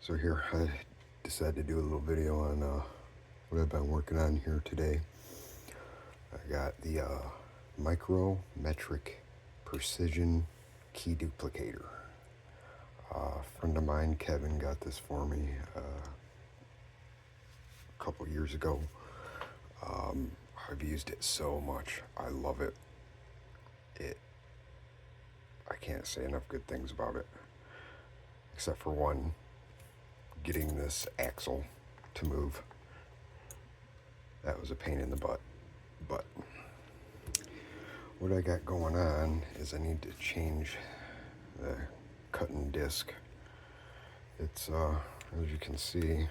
So here I decided to do a little video on what I've been working on here today. I got the micrometric precision key duplicator. A friend of mine, Kevin, got this for me a couple years ago. I've used it so much. I love it. I can't say enough good things about it, except for one, getting this axle to move. That was a pain in the butt. But what I got going on is I need to change the cutting disc. It's as you can see,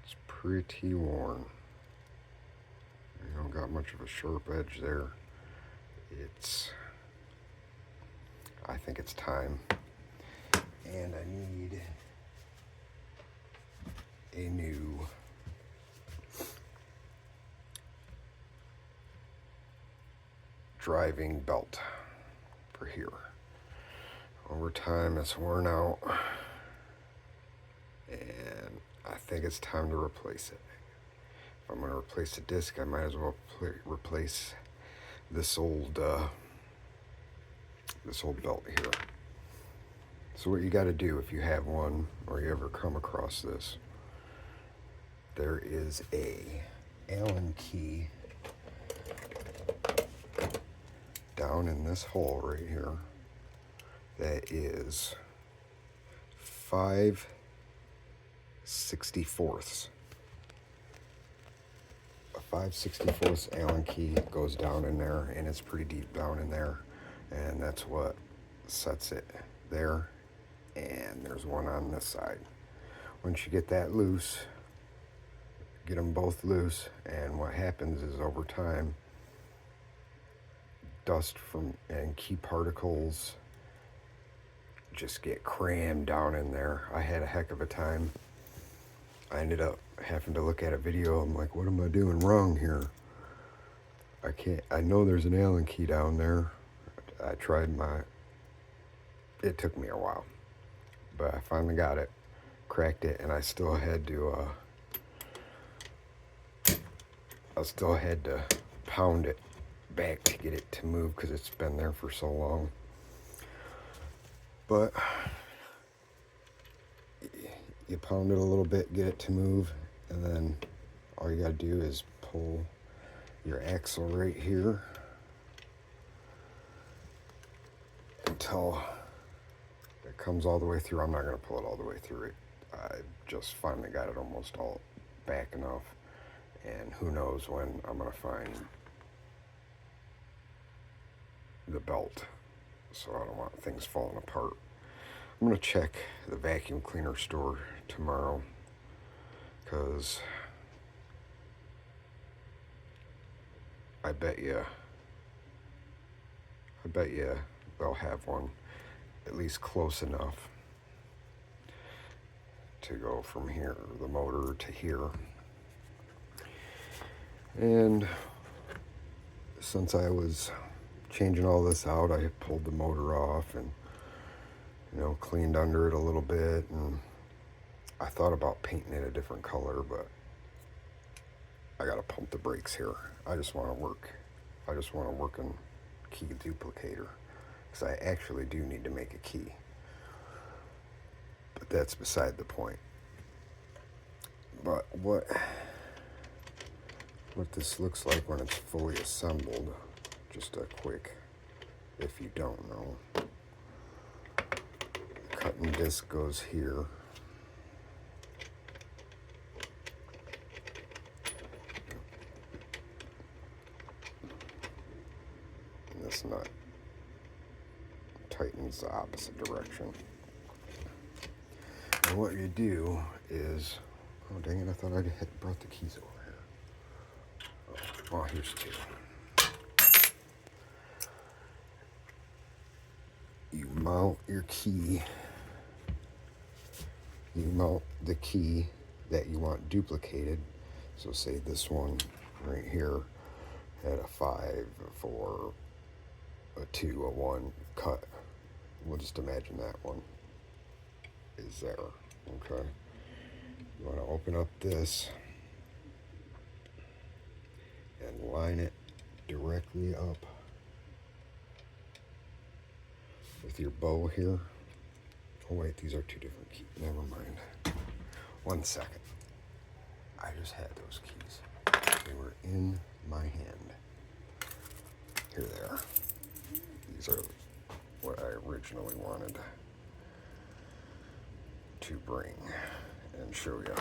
it's pretty worn. You don't got much of a sharp edge there. I think it's time, and I need a new driving belt for here. Over time it's worn out, and I think it's time to replace it. If I'm going to replace the disc, I might as well replace this old belt here. So what you got to do if you have one or you ever come across this, there is a Allen key down in this hole right here that is 5/64. A 5/64 Allen key goes down in there, and it's pretty deep down in there, and that's what sets it there. And there's one on this side. Once you get that loose, get them both loose, and what happens is over time, dust and key particles just get crammed down in there. I had a heck of a time. I ended up having to look at a video. I'm like, what am I doing wrong here? I know there's an Allen key down there. It took me a while, but I finally got it, cracked it, and I still had to pound it back to get it to move because it's been there for so long. But you pound it a little bit, get it to move, and then all you gotta do is pull your axle right here until it comes all the way through. I'm not gonna pull it all the way through it. I just finally got it almost all back enough, and who knows when I'm gonna find the belt, so I don't want things falling apart. I'm gonna check the vacuum cleaner store tomorrow, because I bet you they'll have one at least close enough to go from here, the motor, to here. And since I was changing all this out, I pulled the motor off and cleaned under it a little bit, and I thought about painting it a different color, but I gotta pump the brakes here. I just want to work in key duplicator, because I actually do need to make a key, but that's beside the point. But what this looks like when it's fully assembled, just a quick, if you don't know, the cutting disc goes here. And this nut tightens the opposite direction. And what you do is, oh dang it, I thought I had brought the keys over here. Oh, here's two. You mount your key. You mount the key that you want duplicated. So say this one right here had a 5, a 4, a 2, a 1 cut. We'll just imagine that one is is there, okay? You want to open up this and line it directly up with your bow here. Oh wait, these are two different keys. Never mind. 1 second. I just had those keys. They were in my hand. Here they are. These are what I originally wanted to bring and show you.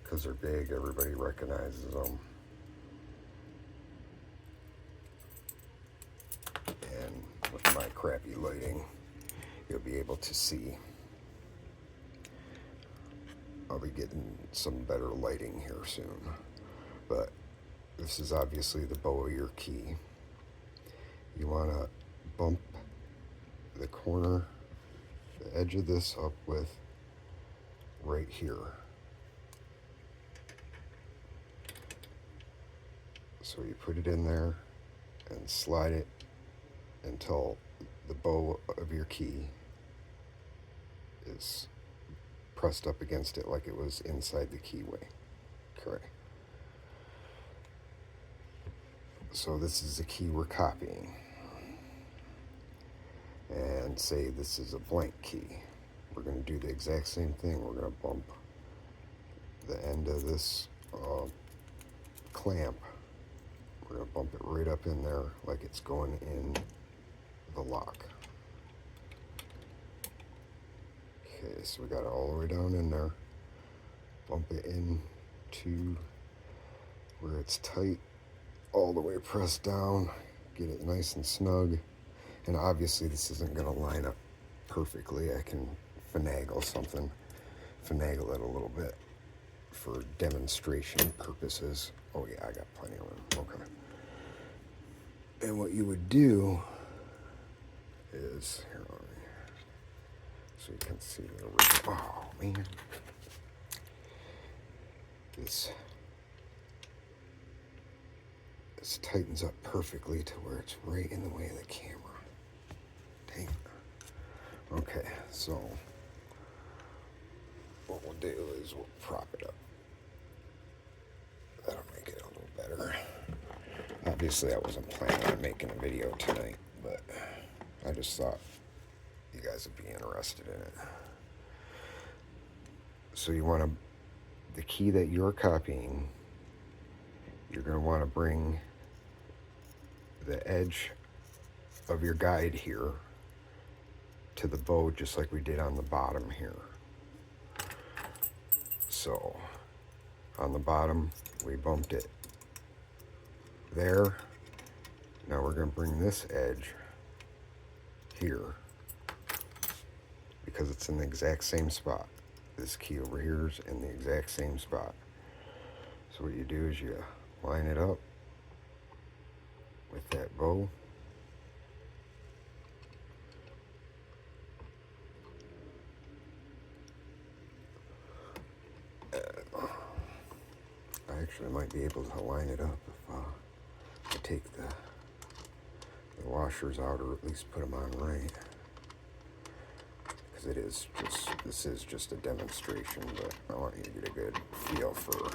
Because they're big, everybody recognizes them. And with my crappy lighting, you'll be able to see. I'll be getting some better lighting here soon. But this is obviously the bow of your key. You want to bump the corner, the edge of this up with right here. So you put it in there and slide it until the bow of your key is pressed up against it like it was inside the keyway. Correct. So this is the key we're copying. And say this is a blank key. We're going to do the exact same thing. We're going to bump the end of this clamp. We're going to bump it right up in there like it's going in the lock. Okay, so we got it all the way down in there. Bump it in to where it's tight, all the way pressed down. Get it nice and snug. And obviously this isn't going to line up perfectly. I can finagle it a little bit for demonstration purposes. Oh yeah, I got plenty of room. Okay. And what you would do is, here, let me, so you can see the original. Oh man, this tightens up perfectly to where it's right in the way of the camera. Dang. Okay, so what we'll do is we'll prop it up. That'll make it a little better. Obviously, I wasn't planning on making a video tonight, but I just thought you guys would be interested in it. So you want to, the key that you're copying, you're going to want to bring the edge of your guide here to the bow just like we did on the bottom here. So on the bottom we bumped it there. Now we're going to bring this edge here because it's in the exact same spot. This key over here is in the exact same spot. So what you do is you line it up with that bow. I actually might be able to line it up if I take the washers out, or at least put them on right. Because this is just a demonstration, but I want you to get a good feel for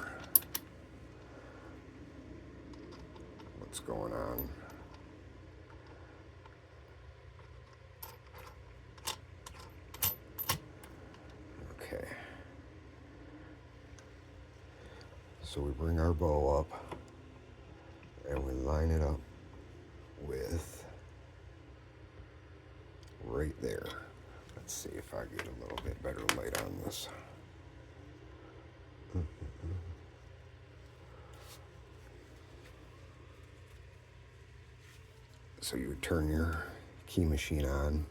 what's going on. Okay. So we bring our bow up and we line it up with right there. Let's see if I get a little bit better light on this. So you would turn your key machine on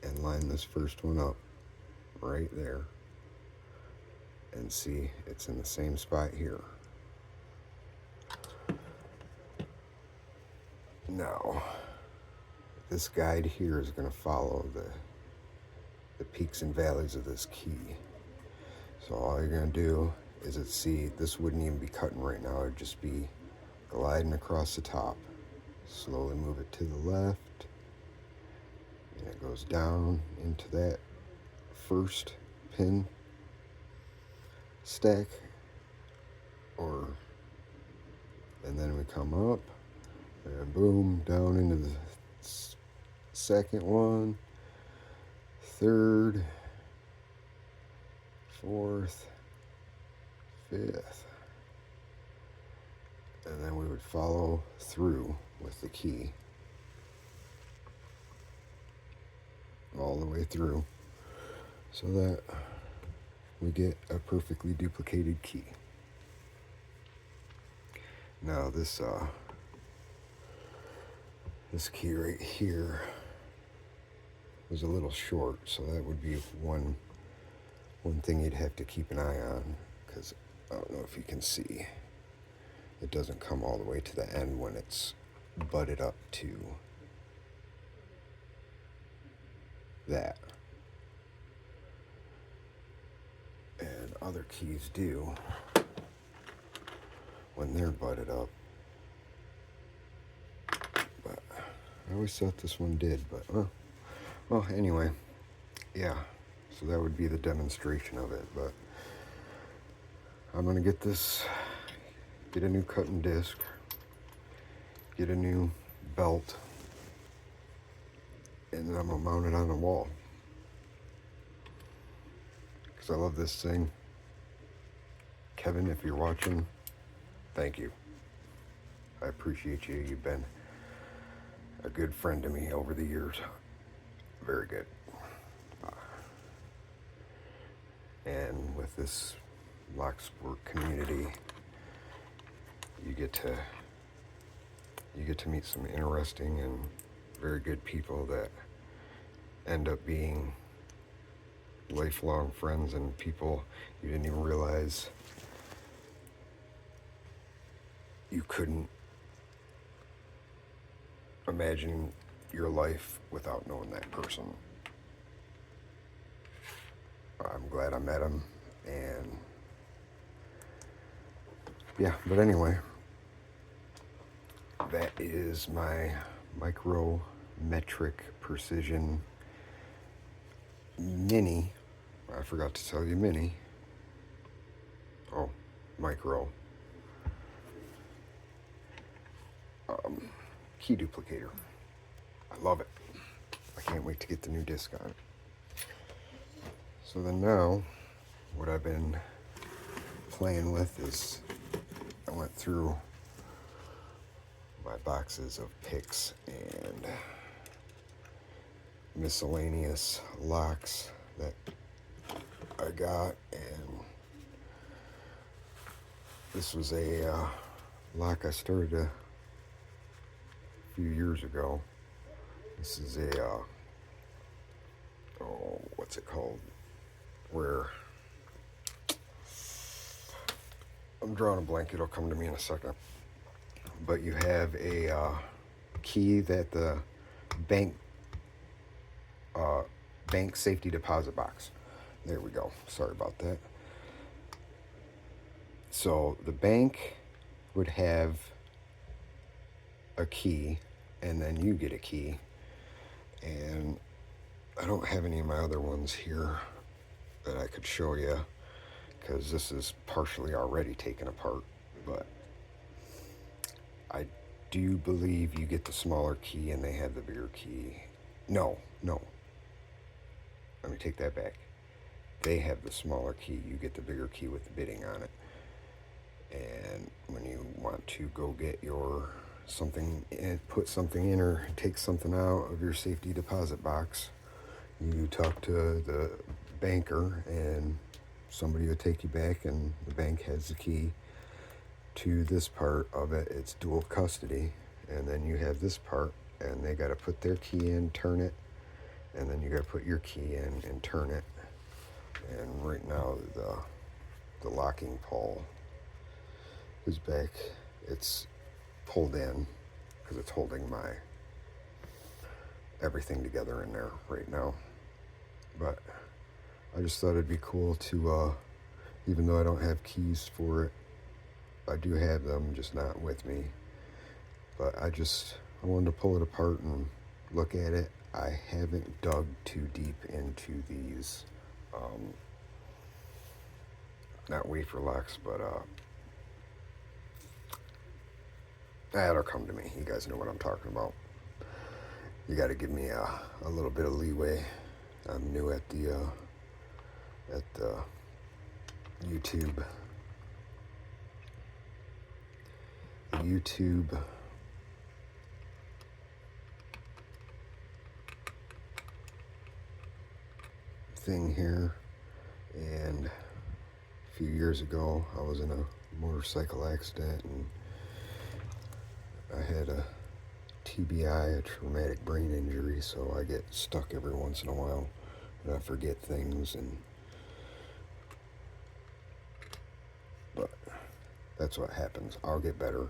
and line this first one up right there. And see, it's in the same spot here. Now, this guide here is going to follow the peaks and valleys of this key. So all you're going to do is this wouldn't even be cutting right now. It would just be gliding across the top. Slowly move it to the left, And it goes down into that first pin stack, and then we come up and boom, down into the second one, third, fourth, fifth, and then we would follow through with the key all the way through so that we get a perfectly duplicated key. Now this key right here was a little short, so that would be one thing you'd have to keep an eye on, because I don't know if you can see, it doesn't come all the way to the end when it's butted up to that. And other keys do when they're butted up. But I always thought this one did, but well, anyway, yeah. So that would be the demonstration of it, but I'm gonna get a new cutting disc, get a new belt, and then I'm gonna mount it on the wall. Because I love this thing. Kevin, if you're watching, thank you. I appreciate you. You've been a good friend to me over the years. Very good. And with this locksport community, you get to meet some interesting and very good people that end up being lifelong friends and people you didn't even realize you couldn't imagine your life without knowing that person. I'm glad I met him, and yeah, but anyway, that is my micrometric precision mini. I forgot to tell you mini. Oh, micro key duplicator. I love it. I can't wait to get the new disc on it. So then now, what I've been playing with is, I went through my boxes of picks and miscellaneous locks that I got, and this was a lock I started a few years ago. This is a what's it called? Where I'm drawing a blank, it'll come to me in a second. But you have a key that the bank safety deposit box. There we go. Sorry about that. So the bank would have a key, and then you get a key. And I don't have any of my other ones here that I could show you, because this is partially already taken apart. But I do believe you get the smaller key and they have the bigger key. No. Let me take that back. They have the smaller key. You get the bigger key with the bidding on it. And when you want to go get your something and put something in or take something out of your safety deposit box, you talk to the banker and somebody will take you back, and the bank has the key to this part of it. It's dual custody, and then you have this part, and they got to put their key in, turn it, and then you got to put your key in and turn it. And right now the locking pawl is back. It's pulled in because it's holding my everything together in there right now. But I just thought it'd be cool to, even though I don't have keys for it, I do have them, just not with me. But I wanted to pull it apart and look at it I haven't dug too deep into these, not wafer locks, but that'll come to me. You guys know what I'm talking about. You got to give me a little bit of leeway. I'm new at the YouTube. YouTube thing here, and a few years ago I was in a motorcycle accident and I had a TBI, a traumatic brain injury, so I get stuck every once in a while and I forget things, but that's what happens. I'll get better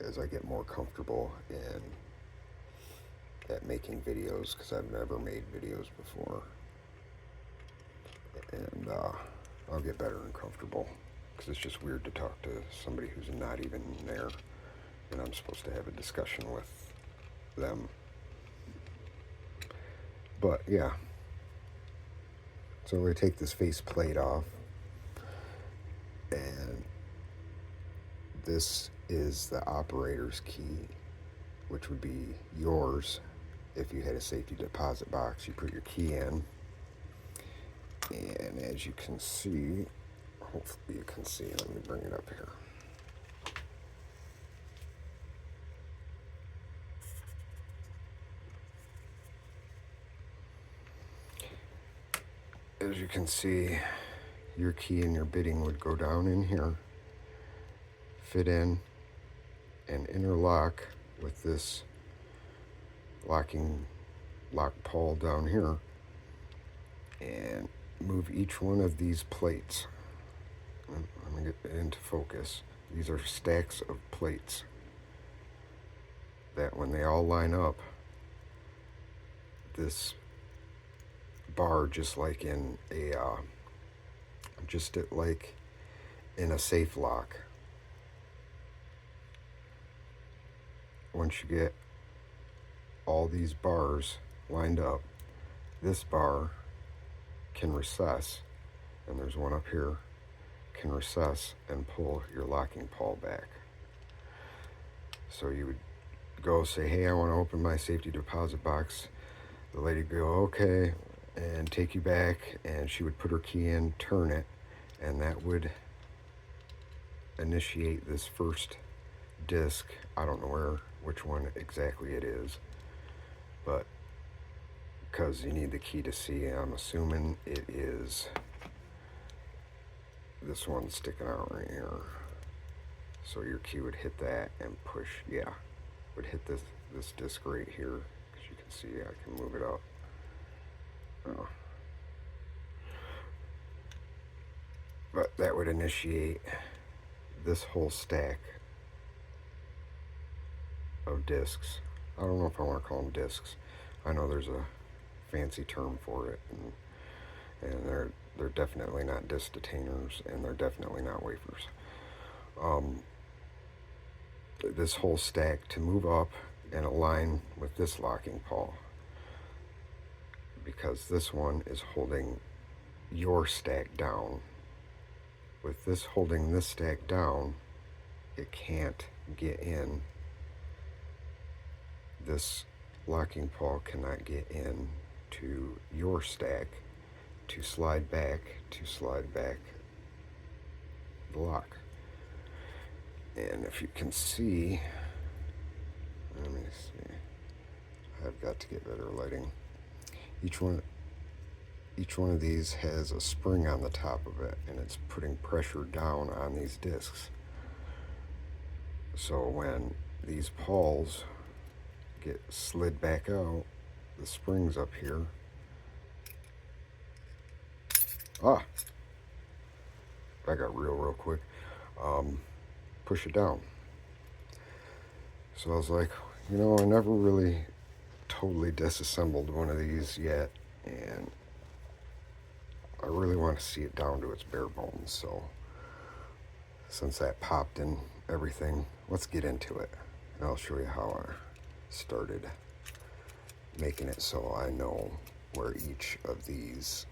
as I get more comfortable at making videos, because I've never made videos before, and I'll get better and comfortable, because it's just weird to talk to somebody who's not even there and I'm supposed to have a discussion with them. But yeah, so we take this face plate off, and this is the operator's key, which would be yours. If you had a safety deposit box, you put your key in, and as you can see, hopefully you can see, let me bring it up here. As you can see, your key and your bitting would go down in here, fit in, and interlock with this lock pawl down here, and move each one of these plates. I'm going to get into focus. These are stacks of plates that when they all line up, this bar, just like in a safe lock, once you get all these bars lined up, this bar can recess, and there's one up here, can recess and pull your locking pawl back. So you would go say, hey, I want to open my safety deposit box. The lady would go, okay, and take you back, and she would put her key in, turn it, and that would initiate this first disc. I don't know which one exactly it is, but because you need the key to see, I'm assuming it is this one sticking out right here. So your key would hit that and push, would hit this disc right here, because you can see I can move it up. But that would initiate this whole stack of discs. I don't know if I want to call them discs. I know there's a fancy term for it, and they're definitely not disc detainers, and they're definitely not wafers. This whole stack to move up and align with this locking pawl, because this one is holding your stack down. With this holding this stack down, it can't get in. This locking pawl cannot get in to your stack to slide back the lock. And if you can see, let me see, I've got to get better lighting. Each one of these has a spring on the top of it, and it's putting pressure down on these discs. So when these pawls get slid back out, the spring's up here. I got real quick. Push it down. So I was like, I never really totally disassembled one of these yet, and I really want to see it down to its bare bones. So since that popped and everything, let's get into it, and I'll show you how I started making it so I know where each of these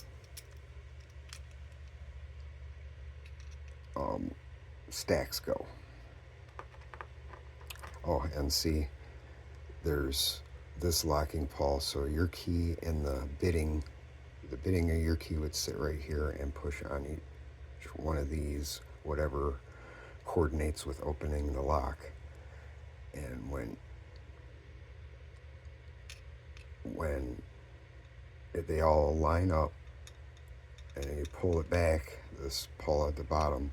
stacks go. Oh, and see, there's this locking pawl, so your key and the bidding of your key would sit right here and push on each one of these, whatever coordinates with opening the lock. And when they all line up and you pull it back, this pawl at the bottom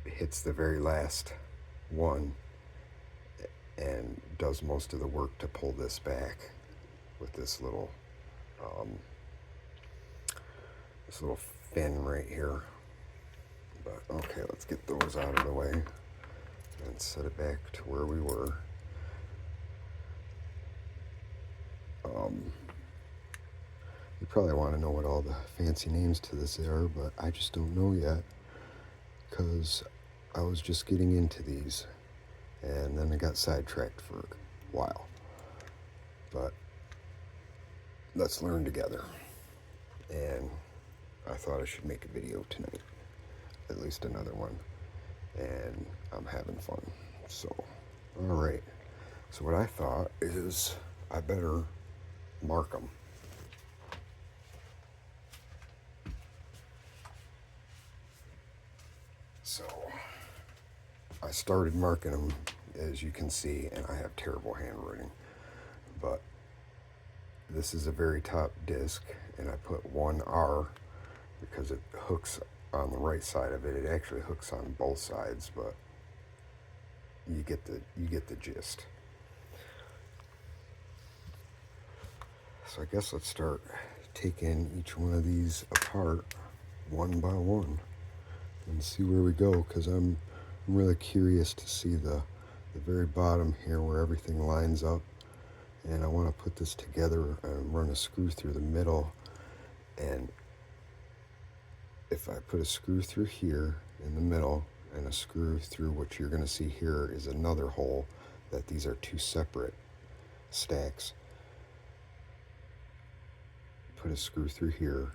hits the very last one and does most of the work to pull this back with this little fin right here. But okay, let's get those out of the way and set it back to where we were. You probably want to know what all the fancy names to this are, but I just don't know yet because I was just getting into these and then I got sidetracked for a while. But let's learn together. And I thought I should make a video tonight, at least another one, and I'm having fun. So, all right. So what I thought is I better mark them. So I started marking them, as you can see, and I have terrible handwriting, but this is a very top disc, and I put 1R because it hooks on the right side of it. It actually hooks on both sides, but you get the gist. So I guess let's start taking each one of these apart one by one and see where we go, because I'm really curious to see the very bottom here where everything lines up, and I want to put this together and run a screw through the middle. And if I put a screw through here in the middle and a screw through what you're going to see here is another hole, that these are two separate stacks. Put a screw through here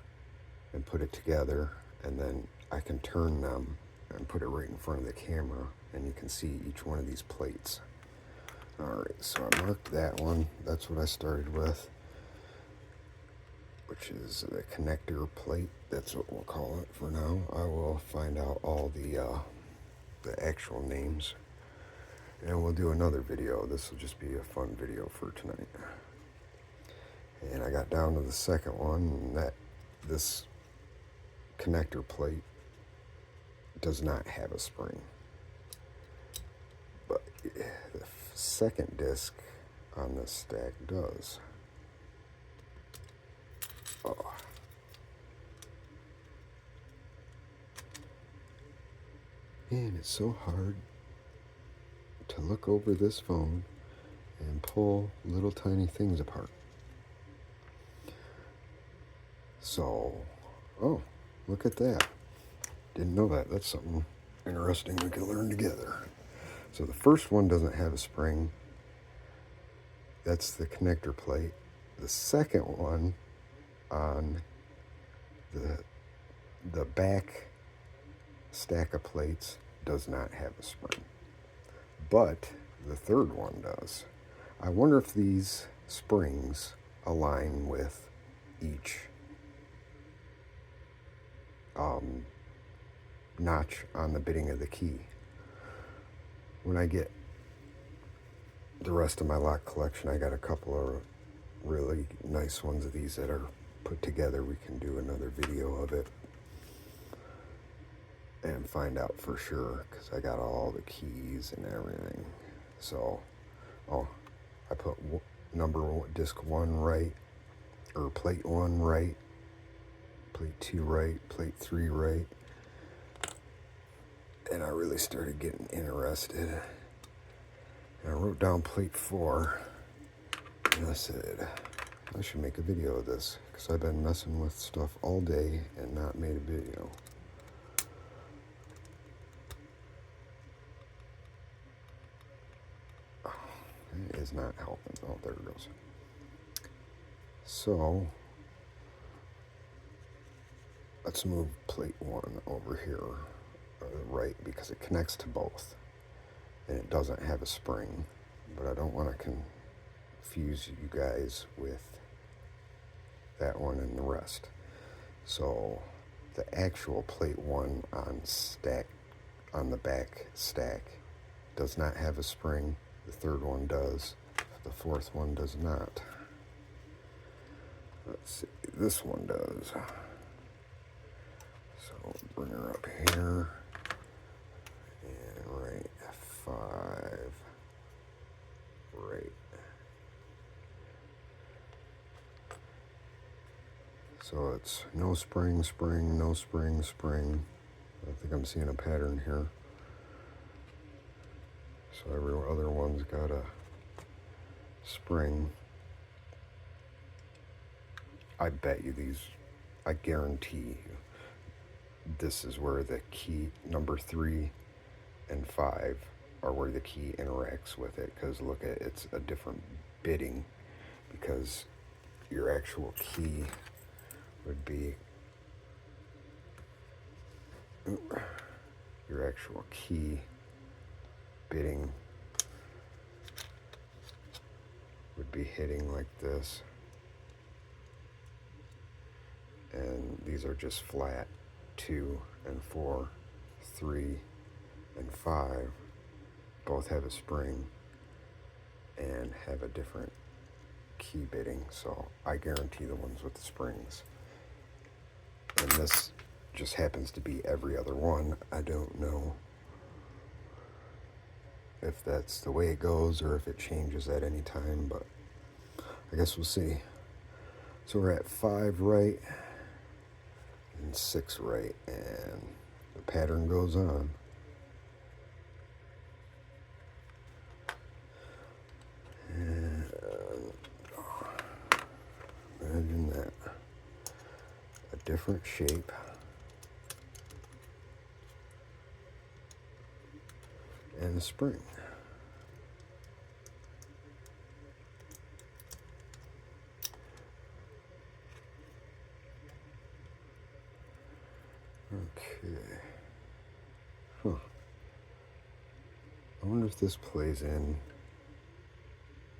and put it together, and then I can turn them and put it right in front of the camera, and you can see each one of these plates. Alright, so I marked that one. That's what I started with, which is the connector plate. That's what we'll call it for now. I will find out all the actual names, and we'll do another video. This will just be a fun video for tonight. And I got down to the second one, and this connector plate does not have a spring, but the second disc on this stack does. Oh. And it's so hard to look over this phone and pull little tiny things apart. So, oh, look at that. Didn't know that. That's something interesting we can learn together. So the first one doesn't have a spring. That's the connector plate. The second one on the back stack of plates does not have a spring. But the third one does. I wonder if these springs align with each notch on the bidding of the key. When I get the rest of my lock collection, I got a couple of really nice ones of these that are put together. We can do another video of it and find out for sure, because I got all the keys and everything. So, I put disc 1 right, or plate 1 right, plate 2 right, plate 3 right. And I really started getting interested. And I wrote down plate 4, and I said, I should make a video of this, because I've been messing with stuff all day and not made a video. is not helping. Oh, there it goes. So let's move plate 1 over here, right, because it connects to both. And it doesn't have a spring, but I don't want to confuse you guys with that one and the rest. So the actual plate 1 on the back stack does not have a spring. The third one does. The fourth one does not. Let's see, this one does. So bring her up here and right 5, right. So it's no spring, spring, no spring, spring. I think I'm seeing a pattern here. So every other one's got a spring. I bet you these, I guarantee you, this is where the key number 3 and 5 are where the key interacts with it, because look at it's a different bitting, because your actual key would be your actual key bitting would be hitting like this, and these are just flat. 2 and 4, 3 and 5 both have a spring and have a different key bitting, so I guarantee the ones with the springs. And this just happens to be every other one. I don't know if that's the way it goes or if it changes at any time, but I guess we'll see. So we're at 5 right and 6 right, and the pattern goes on. And imagine that. A different shape. And a spring. Okay. Huh. I wonder if this plays in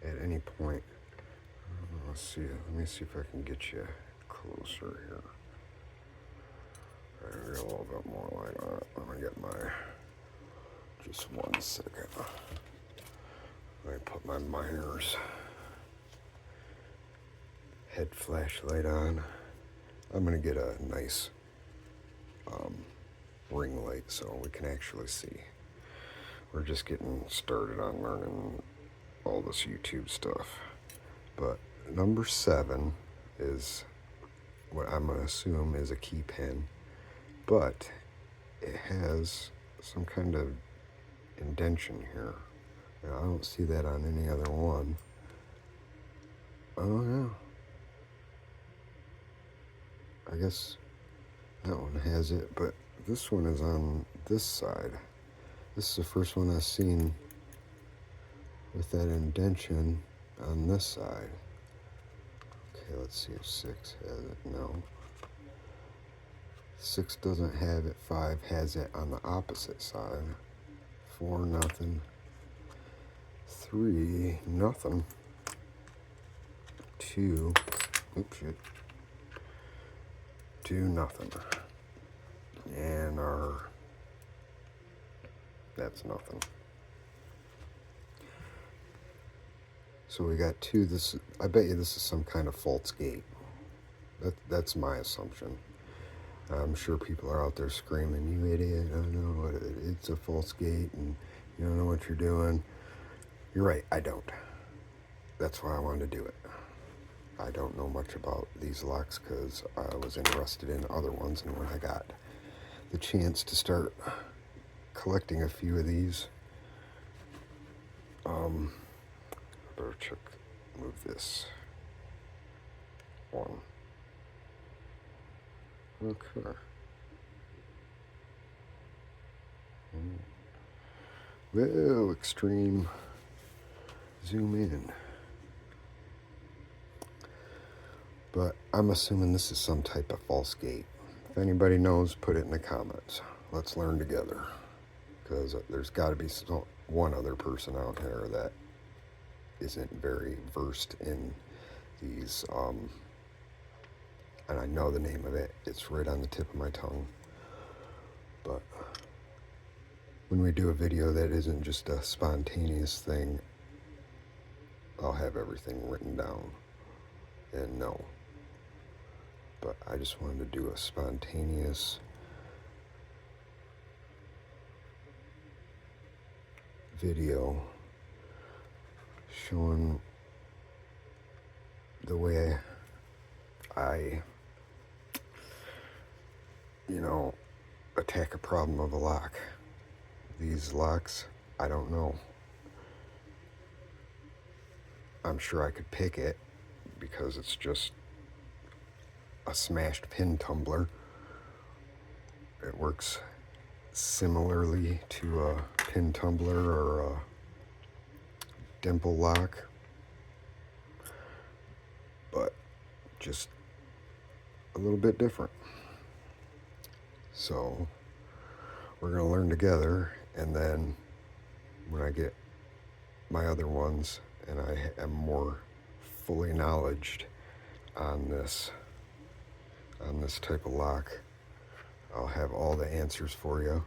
at any point. Let's see. Let me see if I can get you closer here. Right, a little bit more light on it. Let me get my. Just 1 second. Let me put my miner's head flashlight on. I'm gonna get a nice ring light so we can actually see. We're just getting started on learning all this YouTube stuff. But number 7 is what I'm gonna assume is a key pin, but it has some kind of indentation here. Now, I don't see that on any other one. Oh yeah. I guess that one has it, but this one is on this side. This is the first one I've seen with that indentation on this side. Okay, let's see if 6 has it. No. 6 doesn't have it. 5 has it on the opposite side. 4, nothing. 3, nothing. 2, oops, shit. 2, nothing. And that's nothing. So we got 2. I bet you this is some kind of false gate. That's my assumption. I'm sure people are out there screaming, "You idiot, I know it's a false gate and you don't know what you're doing." You're right, I don't. That's why I wanted to do it. I don't know much about these locks because I was interested in other ones, and when I got the chance to start collecting a few of these, better move this one. Okay. Well, extreme. zoom in. But I'm assuming this is some type of false gate. If anybody knows, put it in the comments. Let's learn together. Because there's got to be one other person out there that isn't very versed in these, and I know the name of it. It's right on the tip of my tongue. But when we do a video that isn't just a spontaneous thing, I'll have everything written down and know. But I just wanted to do a spontaneous video showing the way I attack a problem of a lock. These locks, I don't know. I'm sure I could pick it because it's just a smashed pin tumbler. It works similarly to a pin tumbler or a dimple lock, but just a little bit different. So we're going to learn together, and then when I get my other ones and I am more fully knowledged on this type of lock, I'll have all the answers for you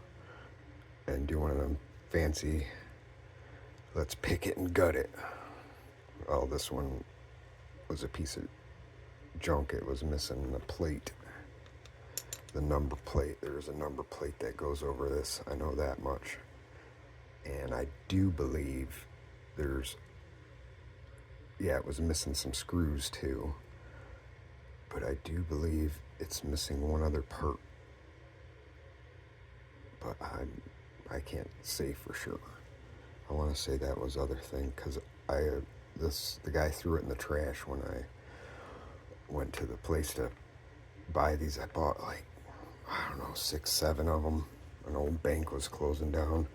and do one of them fancy let's pick it and gut it. Well, this one was a piece of junk. It was missing the plate, the number plate. There's a number plate that goes over this, I know that much. And I do believe it was missing some screws too, but I do believe it's missing one other part, but I can't say for sure. I want to say that was other thing, because the guy threw it in the trash when I went to the place to buy these. I bought 6, 7 of them. An old bank was closing down,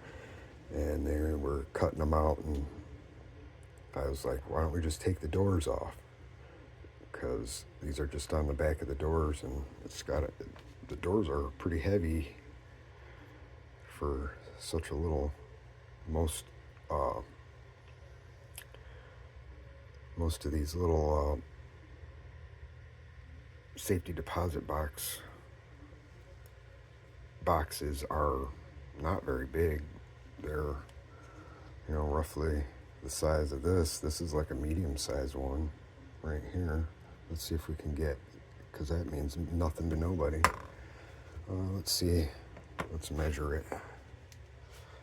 and they were cutting them out, and I was like, why don't we just take the doors off? Because these are just on the back of the doors, and the doors are pretty heavy for such a little, most of these little safety deposit boxes are not very big. They're, roughly the size of this. This is like a medium-sized one right here. Let's see if we can get, because that means nothing to nobody. Let's see. Let's measure it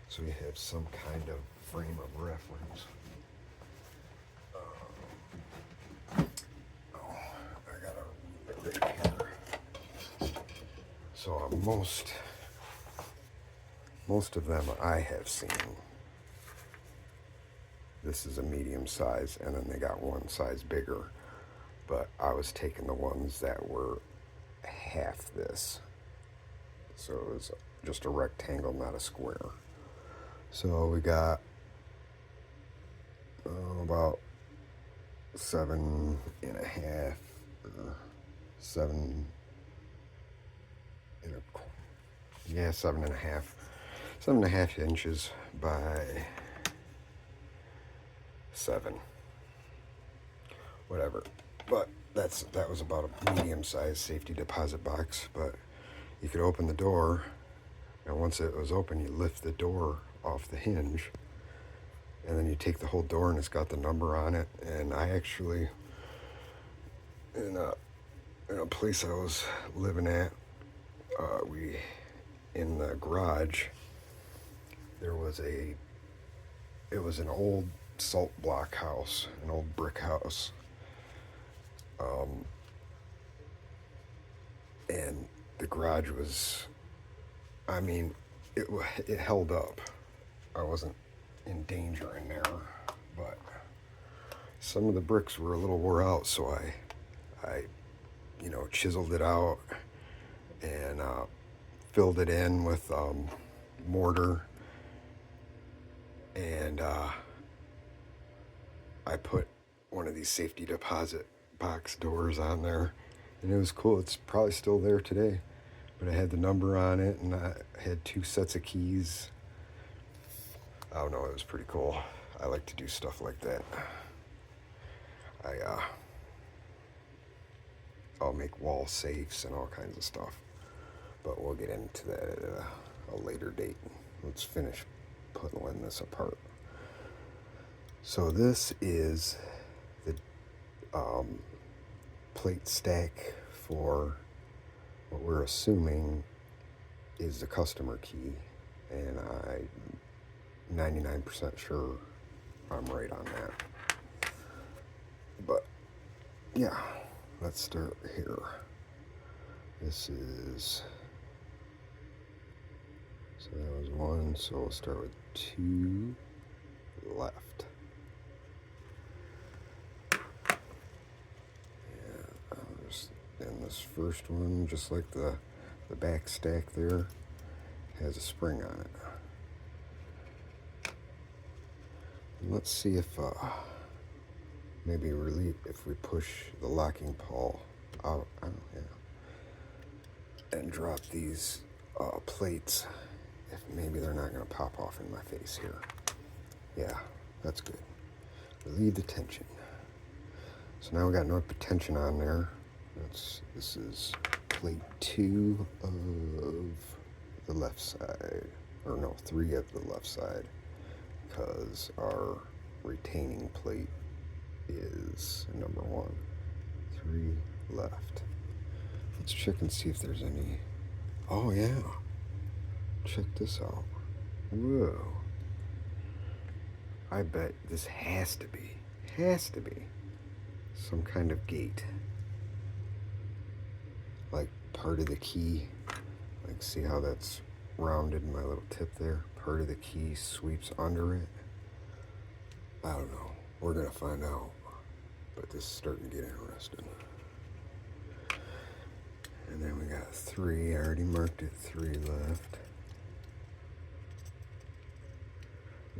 so we have some kind of frame of reference. I got it right here. So most of them I have seen, this is a medium size, and then they got one size bigger. But I was taking the ones that were half this. So it was just a rectangle, not a square. So we got about 7.5, 7.5 inches by 7, whatever. But that was about a medium-sized safety deposit box. But you could open the door, and once it was open, you lift the door off the hinge, and then you take the whole door, and it's got the number on it. And I actually, in a place I was living at, in the garage, it was an old salt block house, an old brick house. And the garage was, it held up. I wasn't in danger in there, but some of the bricks were a little wore out, so I chiseled it out and filled it in with mortar, and I put one of these safety deposit box doors on there, and it was cool. It's probably still there today, but I had the number on it, and I had 2 sets of keys. I don't know, it was pretty cool. I like to do stuff like that. I'll make wall safes and all kinds of stuff, but we'll get into that at a later date. Let's finish pulling this apart. So this is the plate stack for what we're assuming is the customer key, and I'm 99% sure I'm right on that. But yeah, let's start here. This is, so that was 1, so we'll start with 2 left. And this first one, just like the back stack there, has a spring on it. And let's see if maybe if we push the locking pawl out, and drop these plates, if maybe they're not going to pop off in my face here. Yeah, that's good. Relieve the tension. So now we got no tension on there. This is plate 2 of the left side, or no, 3 of the left side, because our retaining plate is number 1. 3 left. Let's check and see if there's any. Oh yeah, check this out. Whoa, I bet this has to be some kind of gate, like part of the key. Like, see how that's rounded in my little tip there? Part of the key sweeps under it. I don't know. We're gonna find out. But this is starting to get interesting. And then we got 3. I already marked it. 3 left.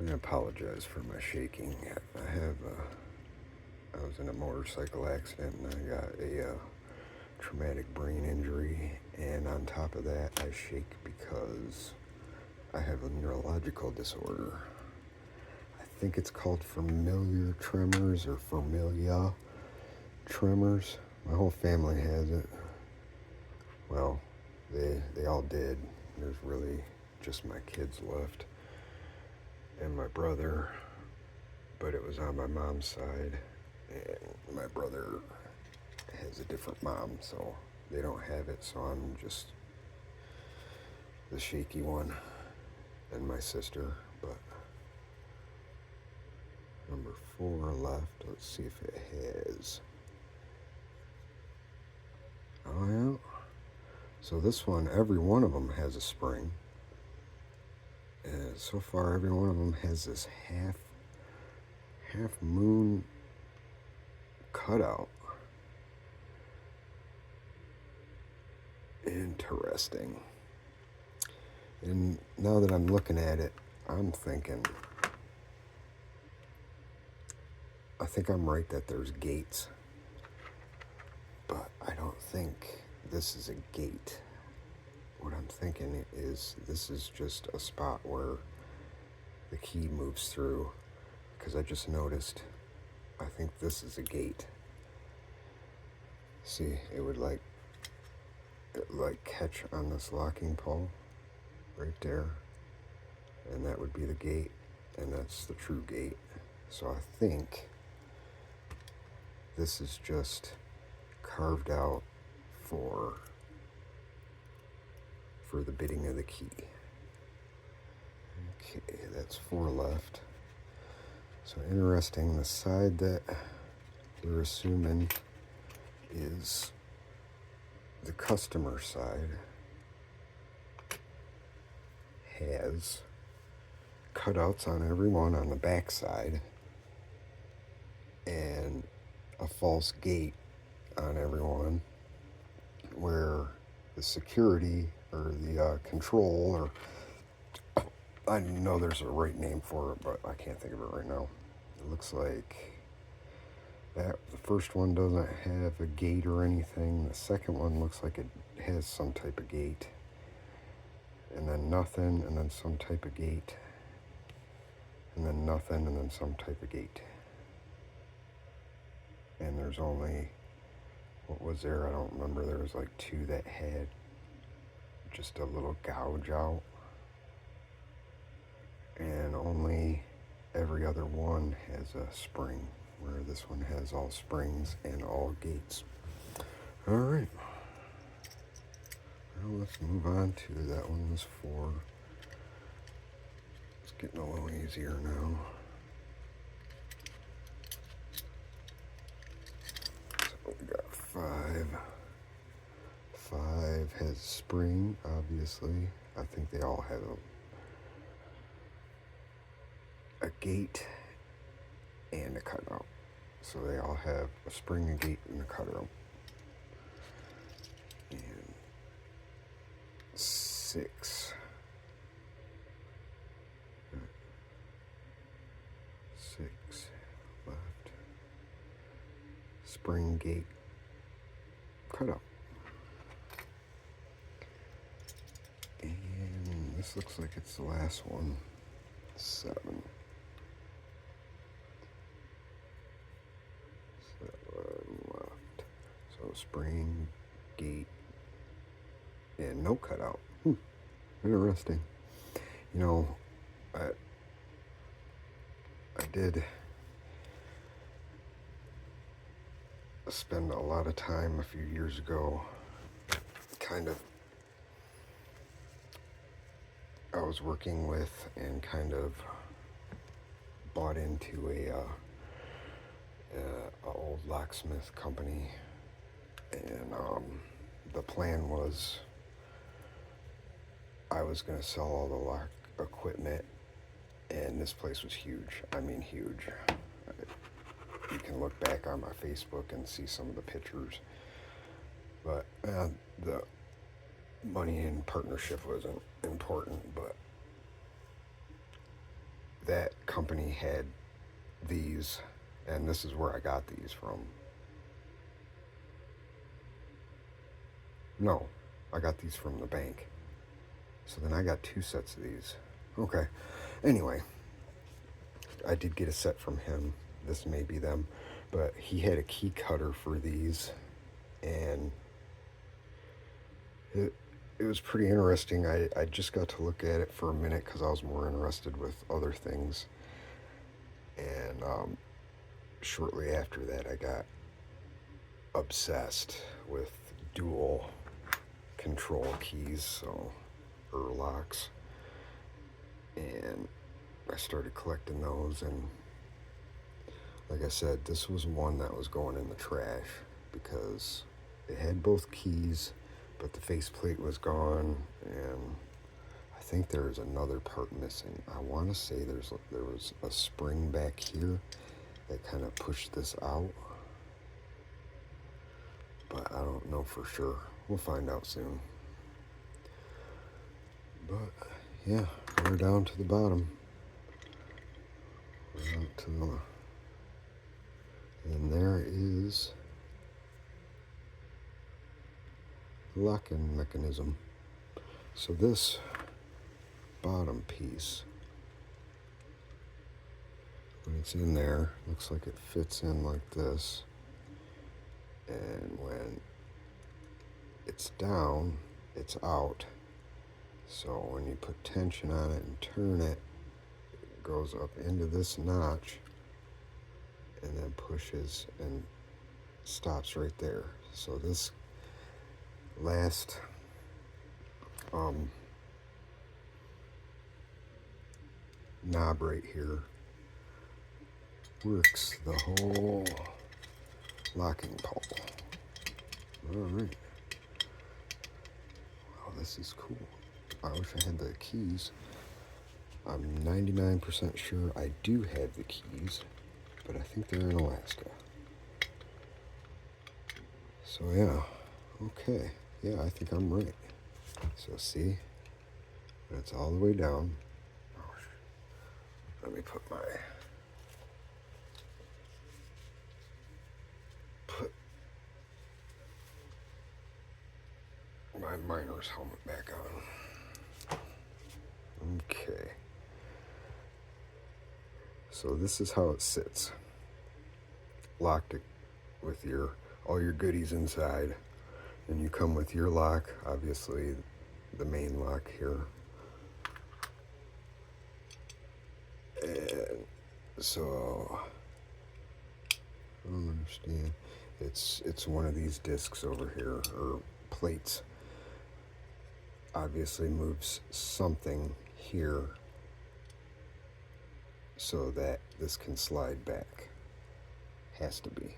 I apologize for my shaking. I was in a motorcycle accident and I got a traumatic brain injury, and on top of that I shake because I have a neurological disorder. I think it's called familiar tremors or familia tremors. My whole family has it. Well, they all did. There's really just my kids left and my brother, but it was on my mom's side, and my brother has a different mom, so they don't have it, so I'm just the shaky one, and my sister. But number 4 left. Let's see if it has. Oh yeah. So this one, every one of them has a spring, and so far every one of them has this half moon cutout. Interesting. And now that I'm looking at it, I'm thinking, I think I'm right that there's gates, but I don't think this is a gate. What I'm thinking is this is just a spot where the key moves through, because I just noticed, I think this is a gate. See, it would like catch on this locking pole right there, and that would be the gate, and that's the true gate. So I think this is just carved out for the bidding of the key. Okay, that's 4 left. So interesting, the side that we're assuming is the customer side has cutouts on every one on the back side and a false gate on every one, where the security or the control, or I know there's a right name for it, but I can't think of it right now. It looks like The first one doesn't have a gate or anything. The second one looks like it has some type of gate. And then nothing, and then some type of gate. And then nothing, and then some type of gate. And there's only, what was there? I don't remember. There was like 2 that had just a little gouge out. And only every other one has a spring, where this one has all springs and all gates. All right. Well, let's move on to that one was 4. It's getting a little easier now. So we got 5. 5 has spring, obviously. I think they all have a gate and a cutout. So they all have a spring, a gate, and a cutout. And 6. 6 left. Spring, gate, cutout. And this looks like it's the last one. 7. 7 left. So spring, gate, and no cutout. Interesting. You know, I did spend a lot of time a few years ago I was working with and kind of bought into a old locksmith company, and the plan was I was going to sell all the lock equipment, and this place was huge. I mean huge. You can look back on my Facebook and see some of the pictures, but the money and partnership wasn't important. But that company had these, and this is where I got these from. No, I got these from the bank. So then I got 2 sets of these. Okay. Anyway, I did get a set from him. This may be them, but he had a key cutter for these, and it was pretty interesting. I just got to look at it for a minute because I was more interested with other things, and shortly after that I got obsessed with dual control keys, or locks, and I started collecting those. And like I said, this was one that was going in the trash because it had both keys, but the faceplate was gone, and I think there's another part missing. I want to say there was a spring back here that kind of pushed this out, but I don't know for sure. We'll find out soon. But yeah, we're down to the bottom. We're out to the, and there is the lock-in mechanism. So this bottom piece, when it's in there, looks like it fits in like this, and when it's down, it's out. So when you put tension on it and turn it, it goes up into this notch and then pushes and stops right there. So this last knob right here works the whole locking pole. All right. Wow, this is cool. I wish I had the keys. I'm 99% sure I do have the keys, but I think they're in Alaska. So yeah, okay. Yeah, I think I'm right. So see, it's all the way down. Let me put my my miner's helmet back on. Okay. So this is how it sits. Locked it with all your goodies inside. And you come with your lock, obviously the main lock here. And so I don't understand. It's one of these discs over here, or plates. Obviously moves something here so that this can slide back. Has to be.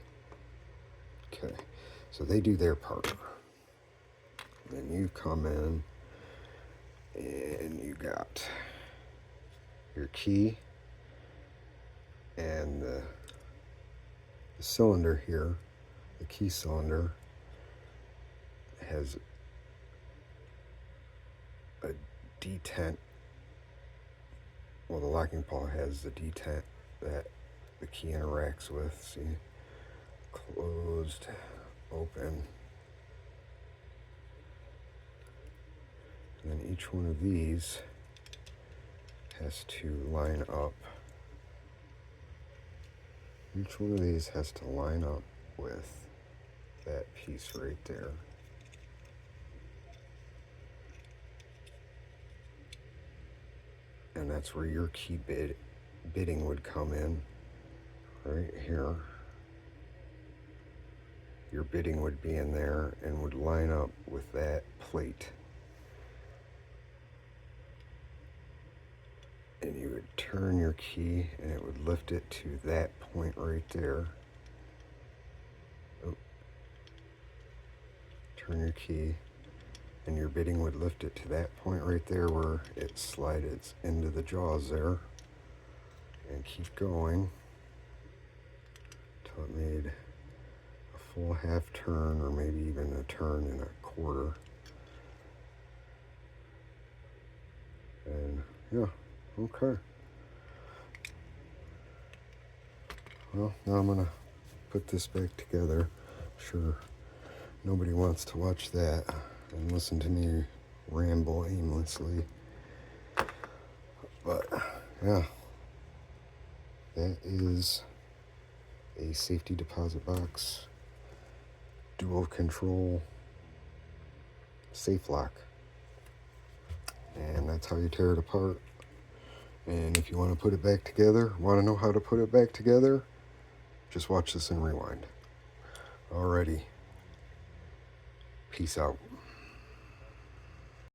Okay, so they do their part. Then you come in and you got your key and the cylinder here. The key cylinder has a detent. Well, the locking paw has the detent that the key interacts with. See, closed, open. And then each one of these has to line up. Each one of these has to line up with that piece right there. And that's where your key bitting would come in, right here. Your bitting would be in there and would line up with that plate. And you would turn your key and it would lift it to that point right there. Oh. Turn your key and your bitting would lift it to that point right there where it slides into the jaws there. And keep going till it made a full half turn, or maybe even a turn and a quarter. And yeah. Okay. Well, now I'm going to put this back together. Sure, nobody wants to watch that and listen to me ramble aimlessly. But, yeah. That is a safety deposit box, dual control, safe lock. And that's how you tear it apart. And if you want to put it back together, want to know how to put it back together, just watch this and rewind. Alrighty. Peace out.